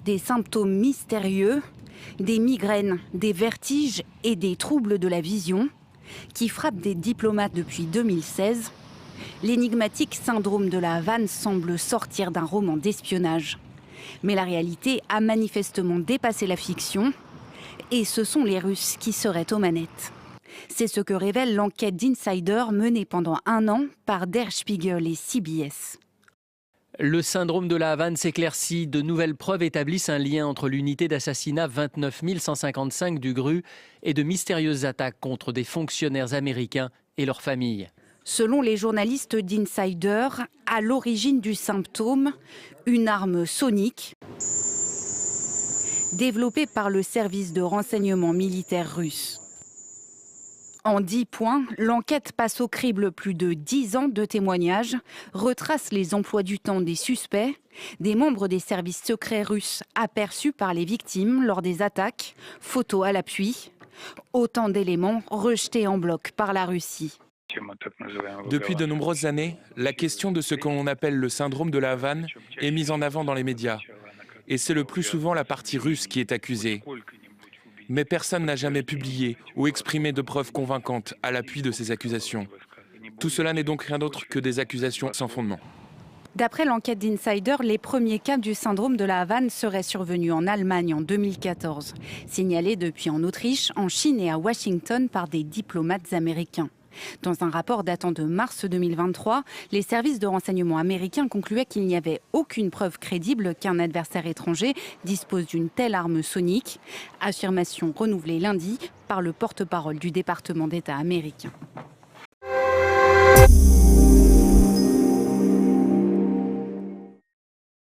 Des symptômes mystérieux, des migraines, des vertiges et des troubles de la vision qui frappent des diplomates depuis 2016. L'énigmatique syndrome de la Havane semble sortir d'un roman d'espionnage. Mais la réalité a manifestement dépassé la fiction et ce sont les Russes qui seraient aux manettes. C'est ce que révèle l'enquête d'Insider menée pendant 1 an par Der Spiegel et CBS. Le syndrome de la Havane s'éclaircit. De nouvelles preuves établissent un lien entre l'unité d'assassinat 29 155 du GRU et de mystérieuses attaques contre des fonctionnaires américains et leurs familles. Selon les journalistes d'Insider, à l'origine du symptôme, une arme sonique développée par le service de renseignement militaire russe. En 10 points, l'enquête passe au crible plus de 10 ans de témoignages, retrace les emplois du temps des suspects, des membres des services secrets russes aperçus par les victimes lors des attaques, photos à l'appui. Autant d'éléments rejetés en bloc par la Russie. Depuis de nombreuses années, la question de ce qu'on appelle le syndrome de la Havane est mise en avant dans les médias. Et c'est le plus souvent la partie russe qui est accusée. Mais personne n'a jamais publié ou exprimé de preuves convaincantes à l'appui de ces accusations. Tout cela n'est donc rien d'autre que des accusations sans fondement. D'après l'enquête d'Insider, les premiers cas du syndrome de la Havane seraient survenus en Allemagne en 2014, signalés depuis en Autriche, en Chine et à Washington par des diplomates américains. Dans un rapport datant de mars 2023, les services de renseignement américains concluaient qu'il n'y avait aucune preuve crédible qu'un adversaire étranger dispose d'une telle arme sonique. Affirmation renouvelée lundi par le porte-parole du département d'État américain.